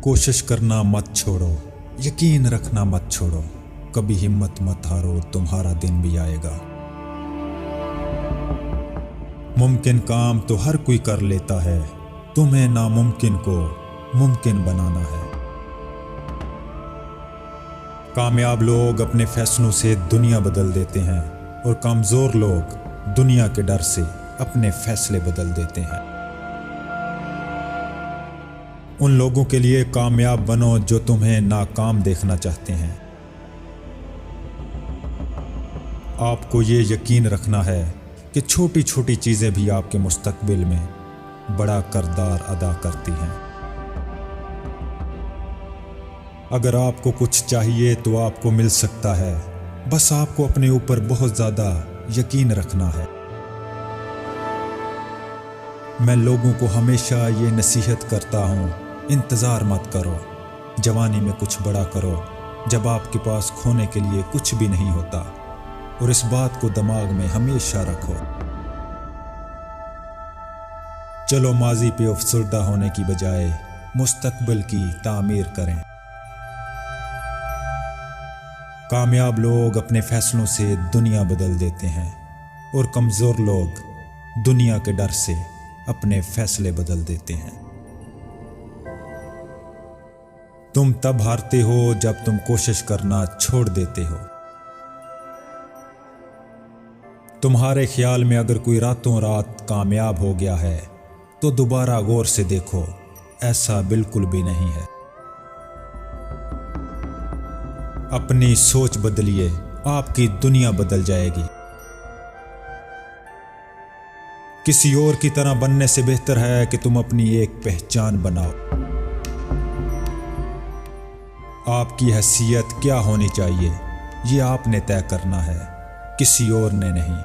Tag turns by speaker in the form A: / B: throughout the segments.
A: कोशिश करना मत छोड़ो, यकीन रखना मत छोड़ो, कभी हिम्मत मत हारो, तुम्हारा दिन भी आएगा। मुमकिन काम तो हर कोई कर लेता है, तुम्हें नामुमकिन को मुमकिन बनाना है। कामयाब लोग अपने फैसलों से दुनिया बदल देते हैं और कमजोर लोग दुनिया के डर से अपने फैसले बदल देते हैं। उन लोगों के लिए कामयाब बनो जो तुम्हें नाकाम देखना चाहते हैं। आपको ये यकीन रखना है कि छोटी छोटी चीज़ें भी आपके मुस्तकबिल में बड़ा किरदार अदा करती हैं। अगर आपको कुछ चाहिए तो आपको मिल सकता है, बस आपको अपने ऊपर बहुत ज़्यादा यकीन रखना है। मैं लोगों को हमेशा ये नसीहत करता हूँ, इंतज़ार मत करो, जवानी में कुछ बड़ा करो जब आपके पास खोने के लिए कुछ भी नहीं होता, और इस बात को दिमाग में हमेशा रखो। चलो माजी पे अफसरदा होने की बजाय मुस्तकबिल की तामीर करें। कामयाब लोग अपने फैसलों से दुनिया बदल देते हैं और कमज़ोर लोग दुनिया के डर से अपने फैसले बदल देते हैं। तुम तब हारते हो जब तुम कोशिश करना छोड़ देते हो। तुम्हारे ख्याल में अगर कोई रातों रात कामयाब हो गया है तो दोबारा गौर से देखो, ऐसा बिल्कुल भी नहीं है। अपनी सोच बदलिए, आपकी दुनिया बदल जाएगी। किसी और की तरह बनने से बेहतर है कि तुम अपनी एक पहचान बनाओ। आपकी हैसियत क्या होनी चाहिए ये आपने तय करना है, किसी और ने नहीं।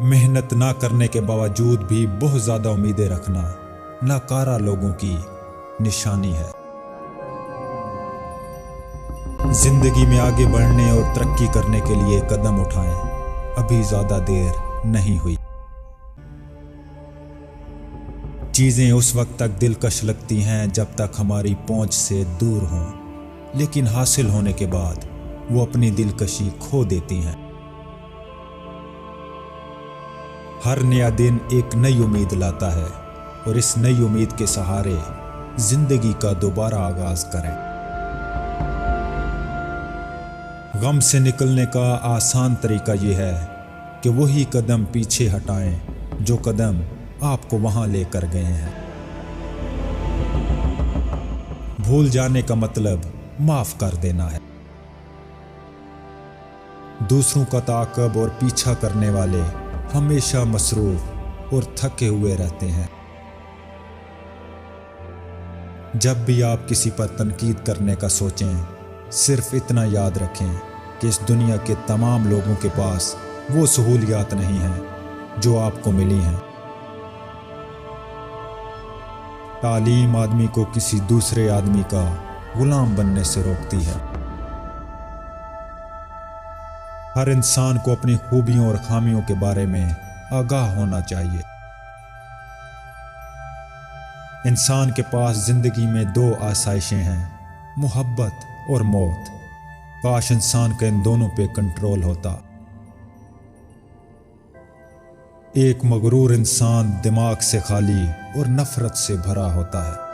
A: मेहनत ना करने के बावजूद भी बहुत ज्यादा उम्मीदें रखना नाकारा लोगों की निशानी है। जिंदगी में आगे बढ़ने और तरक्की करने के लिए कदम उठाएं, अभी ज्यादा देर नहीं हुई। चीजें उस वक्त तक दिलकश लगती हैं जब तक हमारी पहुंच से दूर हों, लेकिन हासिल होने के बाद वो अपनी दिलकशी खो देती हैं। हर नया दिन एक नई उम्मीद लाता है और इस नई उम्मीद के सहारे जिंदगी का दोबारा आगाज करें। गम से निकलने का आसान तरीका यह है कि वही कदम पीछे हटाएं जो कदम आपको वहां लेकर गए हैं। भूल जाने का मतलब माफ कर देना है। दूसरों का ताक़ब और पीछा करने वाले हमेशा मसरूफ और थके हुए रहते हैं। जब भी आप किसी पर तनकीद करने का सोचें, सिर्फ इतना याद रखें कि इस दुनिया के तमाम लोगों के पास वो सहूलियात नहीं हैं जो आपको मिली हैं। तालीम आदमी को किसी दूसरे आदमी का गुलाम बनने से रोकती है। हर इंसान को अपनी खूबियों और खामियों के बारे में आगाह होना चाहिए। इंसान के पास जिंदगी में दो आसाइशें हैं, मोहब्बत और मौत। काश इंसान का इन दोनों पे कंट्रोल होता। एक मगरूर इंसान दिमाग से खाली और नफरत से भरा होता है।